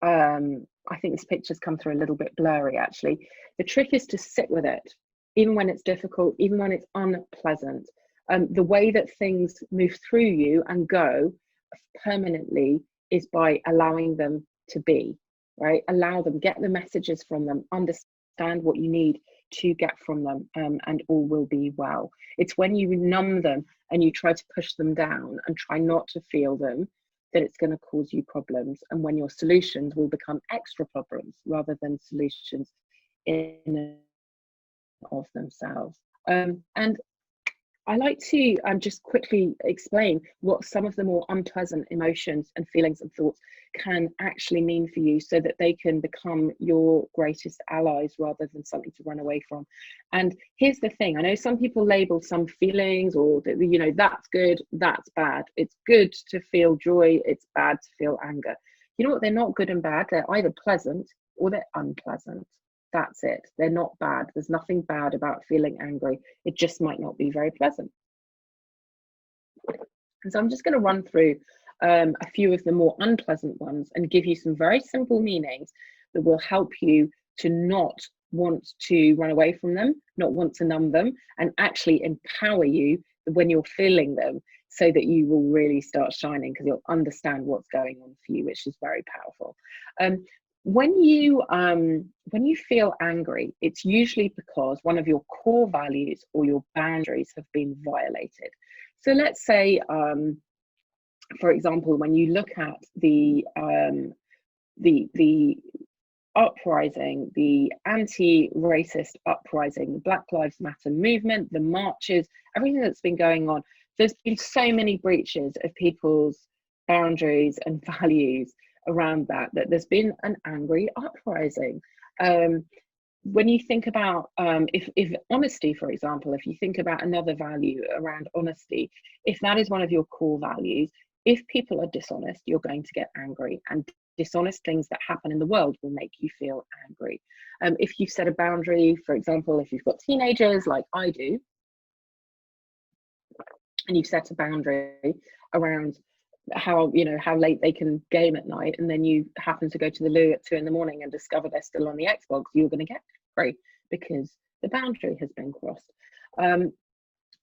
I think this picture's come through a little bit blurry, actually. The trick is to sit with it, even when it's difficult, even when it's unpleasant. The way that things move through you and go permanently is by allowing them to be, right? Allow them, get the messages from them, understand what you need to get from them, and all will be well. It's when you numb them and you try to push them down and try not to feel them that it's going to cause you problems, and when your solutions will become extra problems rather than solutions in and of themselves. And I like to just quickly explain what some of the more unpleasant emotions and feelings and thoughts can actually mean for you, so that they can become your greatest allies rather than something to run away from. And here's the thing: I know some people label some feelings, or you know, that's good, that's bad. It's good to feel joy, it's bad to feel anger. You know what? They're not good and bad. They're either pleasant or they're unpleasant. That's it. They're not bad. There's nothing bad about feeling angry. It just might not be very pleasant. And so I'm just going to run through a few of the more unpleasant ones and give you some very simple meanings that will help you to not want to run away from them, not want to numb them, and actually empower you when you're feeling them, so that you will really start shining, because you'll understand what's going on for you, which is very powerful. When you feel angry, it's usually because one of your core values or your boundaries have been violated. So let's say, for example, when you look at the uprising, the anti-racist uprising, the Black Lives Matter movement, the marches, everything that's been going on, there's been so many breaches of people's boundaries and values around that there's been an angry uprising. When you think about if honesty, for example, if you think about another value around honesty, if that is one of your core values, if people are dishonest, you're going to get angry, and dishonest things that happen in the world will make you feel angry. If you've set a boundary, for example, if you've got teenagers like I do, and you've set a boundary around how late they can game at night, and then you happen to go to the loo at 2 in the morning and discover they're still on the Xbox, you're going to get angry because the boundary has been crossed.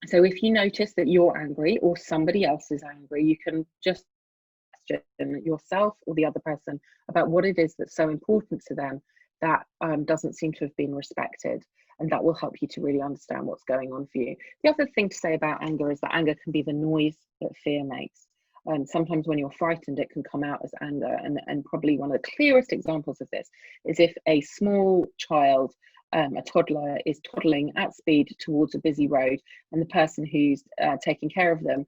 So if you notice that you're angry or somebody else is angry, you can just question yourself or the other person about what it is that's so important to them that doesn't seem to have been respected. And that will help you to really understand what's going on for you. The other thing to say about anger is that anger can be the noise that fear makes. Sometimes when you're frightened, it can come out as anger. And probably one of the clearest examples of this is if a small child, a toddler, is toddling at speed towards a busy road, and the person who's taking care of them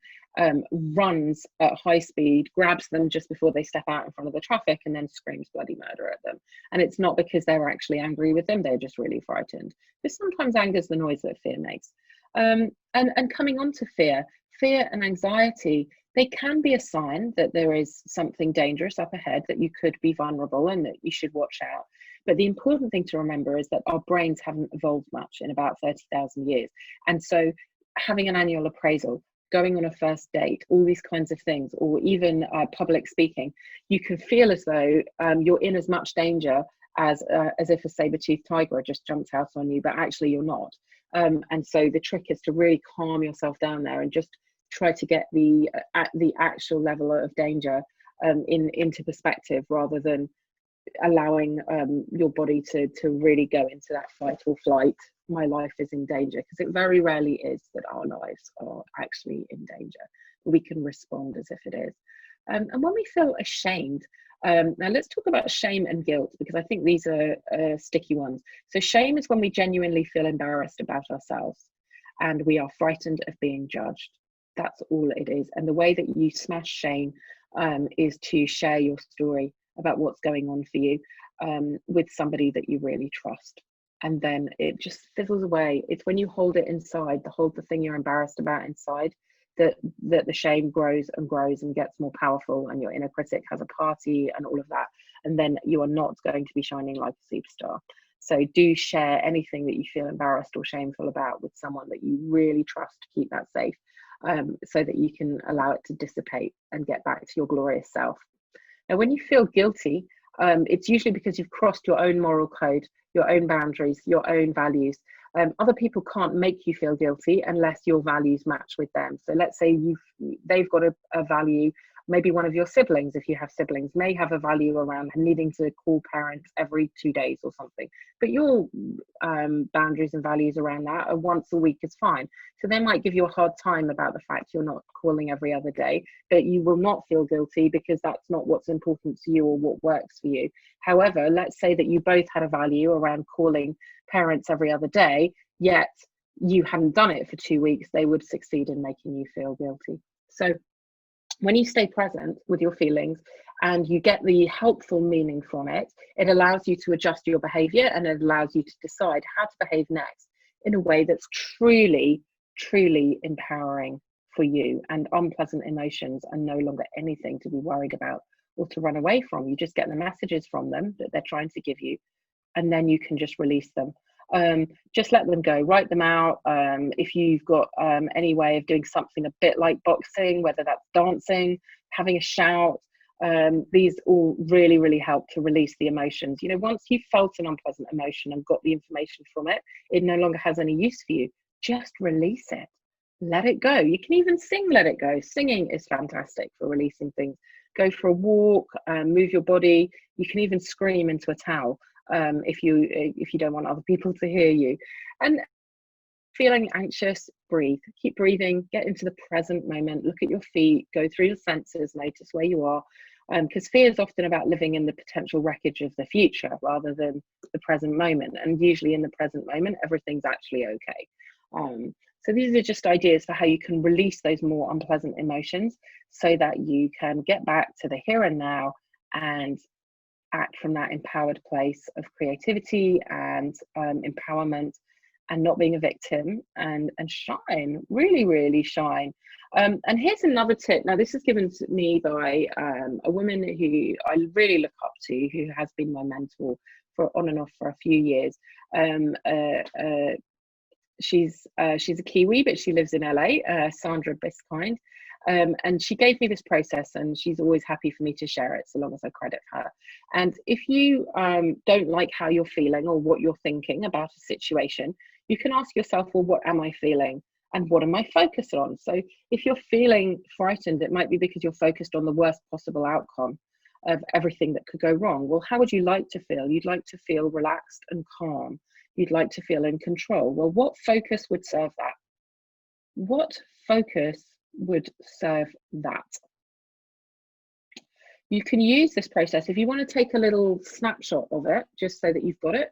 runs at high speed, grabs them just before they step out in front of the traffic, and then screams bloody murder at them. And it's not because they're actually angry with them, they're just really frightened. Because sometimes anger is the noise that fear makes. And coming on to fear and anxiety, they can be a sign that there is something dangerous up ahead, that you could be vulnerable and that you should watch out. But the important thing to remember is that our brains haven't evolved much in about 30,000 years. And so having an annual appraisal, going on a first date, all these kinds of things, or even public speaking, you can feel as though you're in as much danger as if a saber-toothed tiger just jumps out on you, but actually you're not. And so the trick is to really calm yourself down there and just try to get the actual level of danger into perspective, rather than allowing your body to really go into that fight or flight. My life is in danger, because it very rarely is that our lives are actually in danger. We can respond as if it is. And when we feel ashamed, now let's talk about shame and guilt, because I think these are sticky ones. So shame is when we genuinely feel embarrassed about ourselves and we are frightened of being judged. That's all it is. And the way that you smash shame is to share your story about what's going on for you with somebody that you really trust. And then it just fizzles away. It's when you hold it inside, the thing you're embarrassed about inside, that the shame grows and grows and gets more powerful, and your inner critic has a party and all of that. And then you are not going to be shining like a superstar. So do share anything that you feel embarrassed or shameful about with someone that you really trust to keep that safe, so that you can allow it to dissipate and get back to your glorious self. Now, when you feel guilty, it's usually because you've crossed your own moral code, your own boundaries, your own values. Other people can't make you feel guilty unless your values match with them. So let's say they've got a value. Maybe one of your siblings, if you have siblings, may have a value around needing to call parents every 2 days or something. But your boundaries and values around that are once a week is fine. So they might give you a hard time about the fact you're not calling every other day, but you will not feel guilty because that's not what's important to you or what works for you. However, let's say that you both had a value around calling parents every other day, yet you hadn't done it for 2 weeks, they would succeed in making you feel guilty. So when you stay present with your feelings and you get the helpful meaning from it, it allows you to adjust your behavior, and it allows you to decide how to behave next in a way that's truly, truly empowering for you. And unpleasant emotions are no longer anything to be worried about or to run away from. You just get the messages from them that they're trying to give you, and then you can just release them. Just let them go, write them out. If you've got any way of doing something a bit like boxing, whether that's dancing, having a shout, these all really, really help to release the emotions. You know, once you've felt an unpleasant emotion and got the information from it, it no longer has any use for you. Just release it. Let it go. You can even sing Let It Go. Singing is fantastic for releasing things. Go for a walk, move your body. You can even scream into a towel. If you don't want other people to hear you. And feeling anxious, breathe, keep breathing, get into the present moment, look at your feet, go through your senses, notice where you are, because fear is often about living in the potential wreckage of the future rather than the present moment. And usually in the present moment, everything's actually okay. So these are just ideas for how you can release those more unpleasant emotions so that you can get back to the here and now and act from that empowered place of creativity and empowerment, and not being a victim, and shine, really, really shine. And here's another tip. Now, this is given to me by a woman who I really look up to, who has been my mentor for on and off for a few years. She's a Kiwi, but she lives in LA, Sandra Biskind. And she gave me this process, and she's always happy for me to share it so long as I credit her. And if you don't like how you're feeling or what you're thinking about a situation, you can ask yourself, well, what am I feeling? and what am I focused on? So if you're feeling frightened, it might be because you're focused on the worst possible outcome of everything that could go wrong. Well, how would you like to feel? You'd like to feel relaxed and calm. You'd like to feel in control. Well, what focus would serve that? What focus would serve that? You can use this process if you want to take a little snapshot of it, just so that you've got it.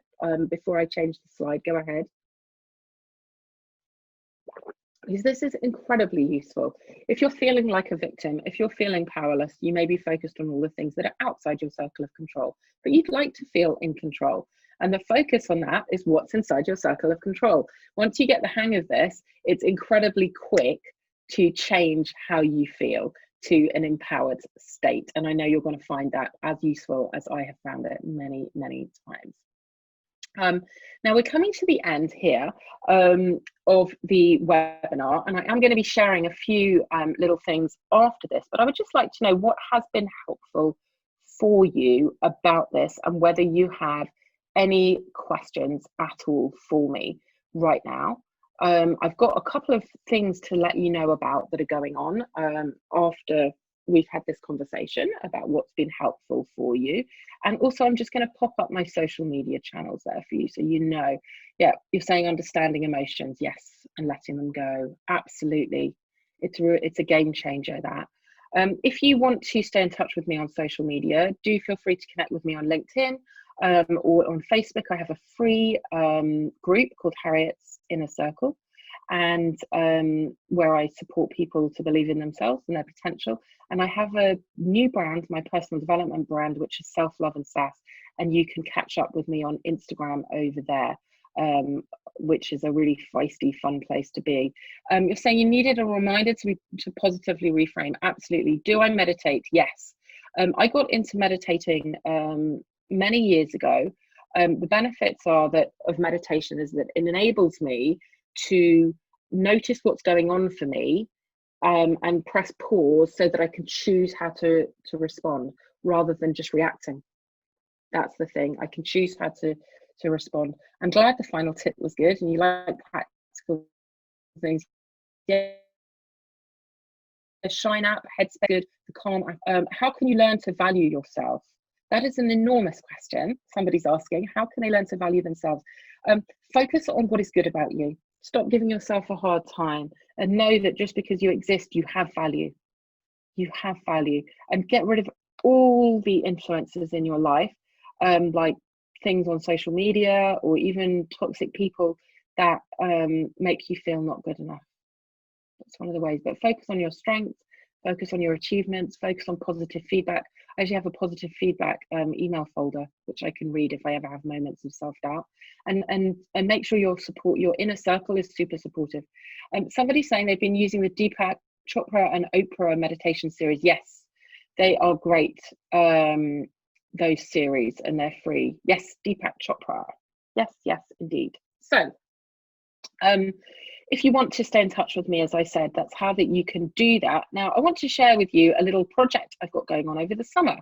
Before I change the slide, go ahead. Because this is incredibly useful. If you're feeling like a victim, if you're feeling powerless, you may be focused on all the things that are outside your circle of control, but you'd like to feel in control. And the focus on that is what's inside your circle of control. Once you get the hang of this, it's incredibly quick to change how you feel to an empowered state. And I know you're going to find that as useful as I have found it many, many times. Now we're coming to the end here of the webinar, and I am going to be sharing a few little things after this, but I would just like to know what has been helpful for you about this, and whether you have any questions at all for me right now. I've got a couple of things to let you know about that are going on after we've had this conversation about what's been helpful for you. And also I'm just going to pop up my social media channels there for you, so you know. Yeah, you're saying understanding emotions, yes, and letting them go, absolutely. It's a game changer, that. If you want to stay in touch with me on social media, do feel free to connect with me on LinkedIn or on Facebook. I have a free group called Harriet's Inner Circle, and where I support people to believe in themselves and their potential. And I have a new brand, my personal development brand, which is Self-Love and Sass, and you can catch up with me on Instagram over there, which is a really feisty, fun place to be. You're saying you needed a reminder to positively reframe. Absolutely. Do I meditate? Yes. I got into meditating many years ago. The benefits of meditation is that it enables me to notice what's going on for me, and press pause so that I can choose how to respond rather than just reacting. That's the thing. I can choose how to respond. I'm glad the final tip was good and you like practical things. Yeah. Shine up, headspace good, the calm. How can you learn to value yourself? That is an enormous question. Somebody's asking, how can they learn to value themselves? Focus on what is good about you. Stop giving yourself a hard time, and know that just because you exist, you have value. You have value, and get rid of all the influences in your life, like things on social media or even toxic people that make you feel not good enough. That's one of the ways. But focus on your strengths, focus on your achievements, focus on positive feedback. I actually have a positive feedback email folder which I can read if I ever have moments of self-doubt, and make sure your inner circle is super supportive. Somebody's saying they've been using the Deepak Chopra and Oprah meditation series. Yes, they are great, those series, and they're free. Yes, Deepak Chopra. Yes, indeed. So if you want to stay in touch with me, as I said, that's how that you can do that. Now, I want to share with you a little project I've got going on over the summer,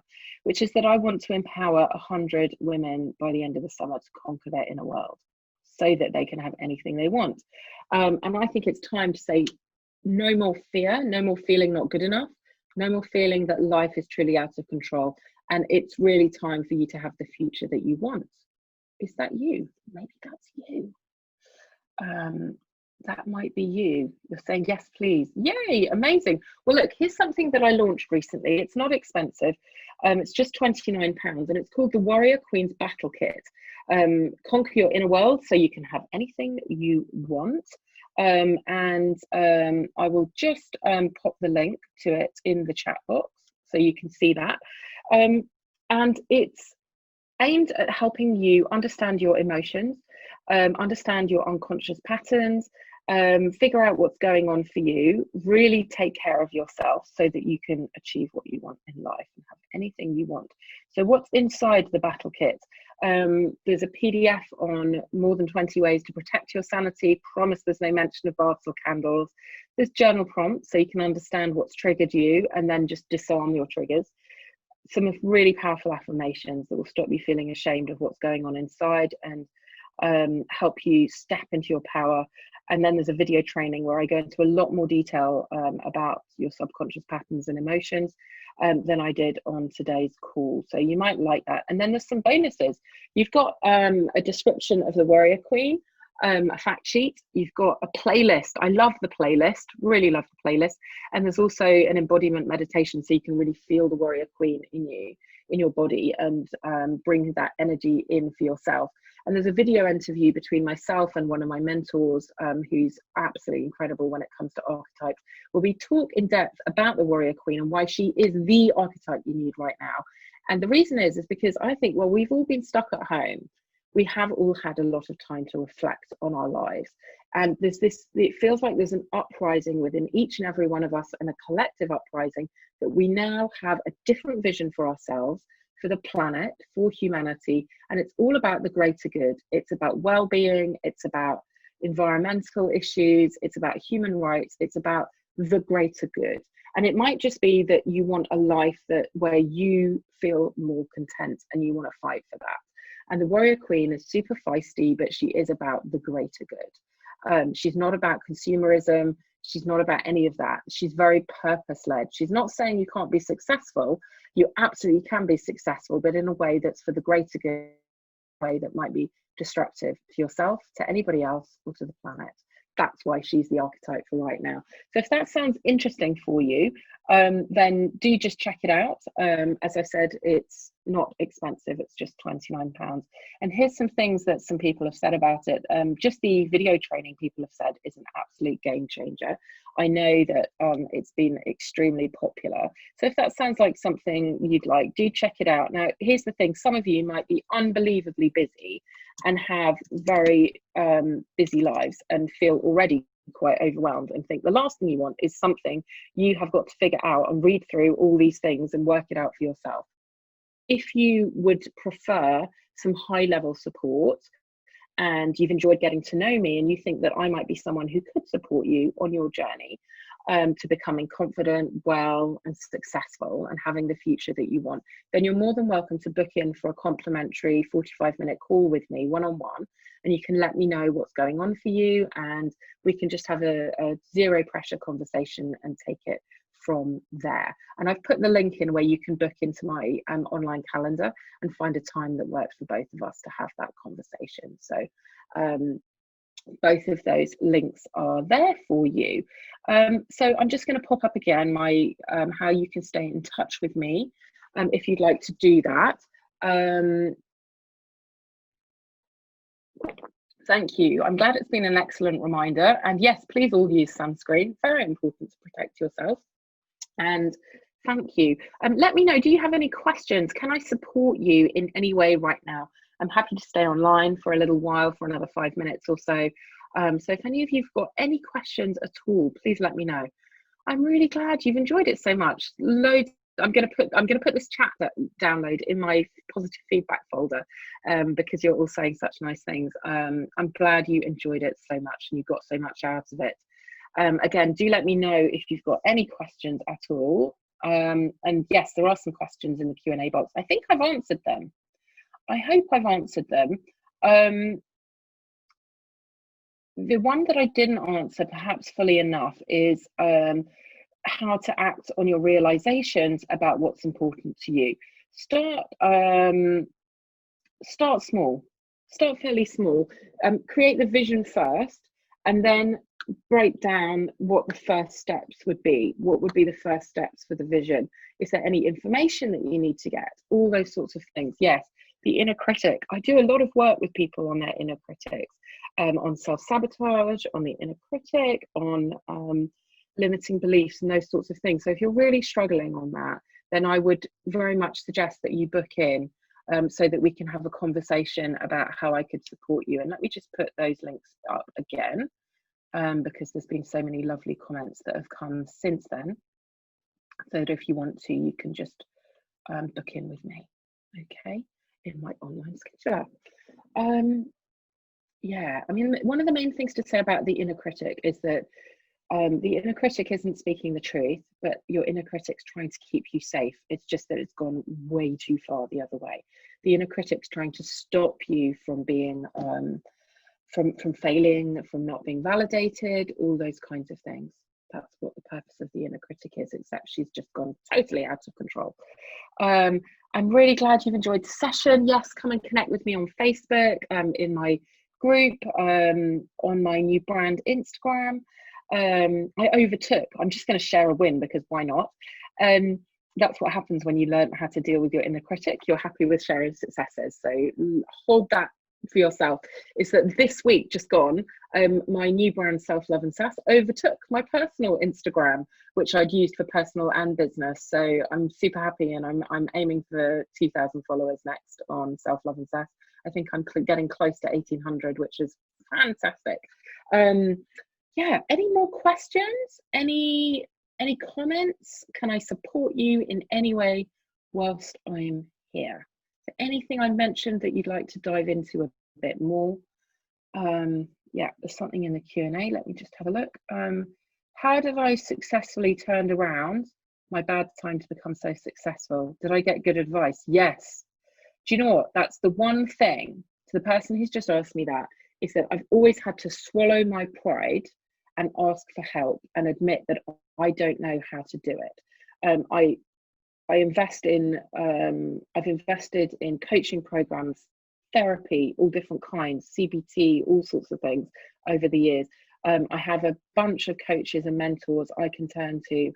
which is that I want to empower 100 women by the end of the summer to conquer their inner world so that they can have anything they want. And I think it's time to say no more fear, no more feeling not good enough, no more feeling that life is truly out of control. And it's really time for you to have the future that you want. Is that you? Maybe that's you. That might be you. You're saying yes, please. Yay, amazing. Well, look, here's something that I launched recently. It's not expensive. It's just £29, and it's called the Warrior Queen's BattleKit. Conquer your inner world so you can have anything you want. I will just pop the link to it in the chat box so you can see that. And it's aimed at helping you understand your emotions, understand your unconscious patterns, figure out what's going on for you, really take care of yourself so that you can achieve what you want in life and have anything you want. So what's inside the BattleKit? There's a PDF on more than 20 ways to protect your sanity. Promise there's no mention of baths or candles. There's journal prompts so you can understand what's triggered you and then just disarm your triggers. Some really powerful affirmations that will stop you feeling ashamed of what's going on inside, and help you step into your power. And then there's a video training where I go into a lot more detail about your subconscious patterns and emotions than I did on today's call. So you might like that. And then there's some bonuses. You've got a description of the Warrior Queen, a fact sheet. You've got a playlist. I love the playlist, really love the playlist. And there's also an embodiment meditation, so you can really feel the Warrior Queen in you, in your body, and bring that energy in for yourself. And there's a video interview between myself and one of my mentors, who's absolutely incredible when it comes to archetypes, where we talk in depth about the Warrior Queen and why she is the archetype you need right now. And the reason is because I think, well, we've all been stuck at home. We have all had a lot of time to reflect on our lives. And there's this, it feels like there's an uprising within each and every one of us, and a collective uprising, that we now have a different vision for ourselves, for the planet, for humanity. And it's all about the greater good. It's about well-being, it's about environmental issues, it's about human rights, it's about the greater good. And it might just be that you want a life where you feel more content and you want to fight for that. And the Warrior Queen is super feisty, but she is about the greater good. She's not about consumerism. She's not about any of that. She's very purpose-led. She's not saying you can't be successful. You absolutely can be successful, but in a way that's for the greater good, way that might be destructive to yourself, to anybody else, or to the planet. That's why she's the archetype for right now. So if that sounds interesting for you, then do just check it out. As I said, it's not expensive, it's just £29. And here's some things that some people have said about it. Just the video training, people have said, is an absolute game changer. I know that it's been extremely popular. So if that sounds like something you'd like, do check it out. Now, here's the thing, some of you might be unbelievably busy and have very busy lives and feel already quite overwhelmed and think the last thing you want is something you have got to figure out and read through all these things and work it out for yourself. If you would prefer some high-level support and you've enjoyed getting to know me and you think that I might be someone who could support you on your journey to becoming confident, well, and successful and having the future that you want, then you're more than welcome to book in for a complimentary 45-minute call with me one-on-one, and you can let me know what's going on for you, and we can just have a zero pressure conversation and take it from there. And I've put the link in where you can book into my online calendar and find a time that works for both of us to have that conversation. So both of those links are there for you. So I'm just going to pop up again my how you can stay in touch with me if you'd like to do that. Thank you. I'm glad it's been an excellent reminder. And yes, please all use sunscreen. Very important to protect yourself. And thank you. Let me know, do you have any questions? Can I support you in any way right now? I'm happy to stay online for a little while, for another 5 minutes or so. So if any of you've got any questions at all, please let me know. I'm really glad you've enjoyed it so much. Loads. I'm going to put this chat download in my positive feedback folder because you're all saying such nice things. I'm glad you enjoyed it so much and you got so much out of it. Again, do let me know if you've got any questions at all. And yes, there are some questions in the Q&A box. I think I've answered them. I hope I've answered them. The one that I didn't answer perhaps fully enough is how to act on your realizations about what's important to you. Start small, start fairly small, create the vision first, and then break down what the first steps would be. What would be the first steps for the vision? Is there any information that you need to get? All those sorts of things. Yes, the inner critic. I do a lot of work with people on their inner critics, on self-sabotage, on the inner critic, on limiting beliefs and those sorts of things. So if you're really struggling on that, then I would very much suggest that you book in so that we can have a conversation about how I could support you. And let me just put those links up again because there's been so many lovely comments that have come since then. So that if you want to, you can just book in with me, okay, in my online scheduler. Yeah, I mean, one of the main things to say about the inner critic is that the inner critic isn't speaking the truth, but your inner critic's trying to keep you safe. It's just that it's gone way too far the other way. The inner critic's trying to stop you from being, from failing, from not being validated, all those kinds of things. That's what the purpose of the inner critic is. It's that she's just gone totally out of control. I'm really glad you've enjoyed the session. Yes, come and connect with me on Facebook, in my group, on my new brand Instagram. I'm just going to share a win because why not? That's what happens when you learn how to deal with your inner critic. You're happy with sharing successes. So hold that for yourself. Is that this week just gone, my new brand Self-Love and Sass overtook my personal Instagram, which I'd used for personal and business. So I'm super happy, and I'm aiming for 2,000 followers next on Self-Love and Sass. I think I'm getting close to 1,800, which is fantastic. Yeah, any more questions? Any comments? Can I support you in any way whilst I'm here? So anything I mentioned that you'd like to dive into a bit more? Yeah, there's something in the Q&A. Let me just have a look. How did I successfully turn around my bad time to become so successful? Did I get good advice? Yes. Do you know what? That's the one thing to the person who's just asked me that, is that I've always had to swallow my pride and ask for help and admit that I don't know how to do it. I've invested in coaching programs, therapy, all different kinds, CBT, all sorts of things over the years. I have a bunch of coaches and mentors I can turn to,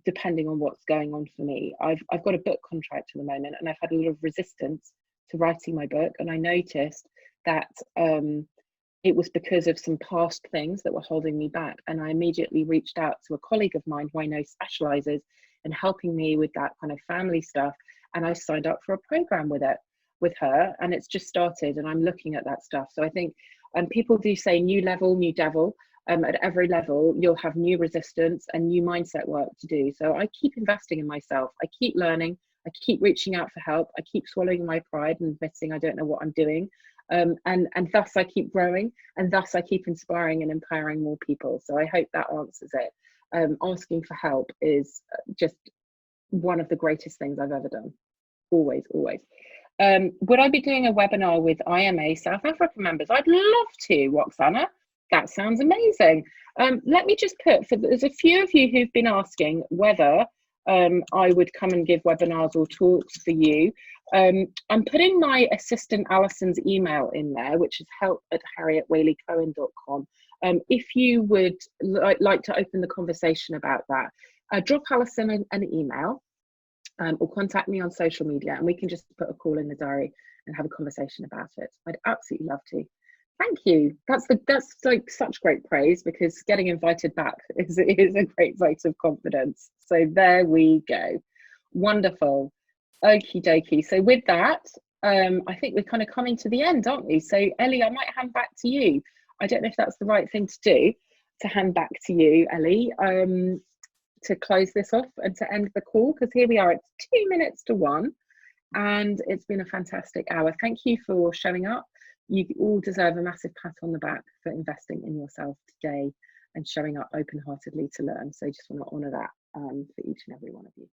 depending on what's going on for me. I've got a book contract at the moment, and I've had a lot of resistance to writing my book, and I noticed that it was because of some past things that were holding me back. And I immediately reached out to a colleague of mine who I know specializes in helping me with that kind of family stuff. And I signed up for a program with her, and it's just started, and I'm looking at that stuff. So I think, people do say new level, new devil. At every level, you'll have new resistance and new mindset work to do. So I keep investing in myself. I keep learning. I keep reaching out for help. I keep swallowing my pride and admitting I don't know what I'm doing. And thus I keep growing, and thus I keep inspiring and empowering more people. So I hope that answers it. Asking for help is just one of the greatest things I've ever done. Always, always. Would I be doing a webinar with IMA South Africa members? I'd love to, Roxana. That sounds amazing. Let me just put, there's a few of you who've been asking whether I would come and give webinars or talks for you. I'm putting my assistant Alison's email in there, which is help@harrietwaley-cohen.com. If you would like to open the conversation about that, drop Alison an email, or contact me on social media, and we can just put a call in the diary and have a conversation about it. I'd absolutely love to. Thank you. That's like such great praise, because getting invited back is a great vote of confidence. So there we go. Wonderful. Okie dokie. So with that, I think we're kind of coming to the end, aren't we? So Ellie, I might hand back to you. I don't know if that's the right thing to do, to hand back to you, Ellie, to close this off and to end the call, because here we are, it's 2 minutes to 1, and it's been a fantastic hour. Thank you for showing up. You all deserve a massive pat on the back for investing in yourself today and showing up open-heartedly to learn. So I just want to honour that for each and every one of you.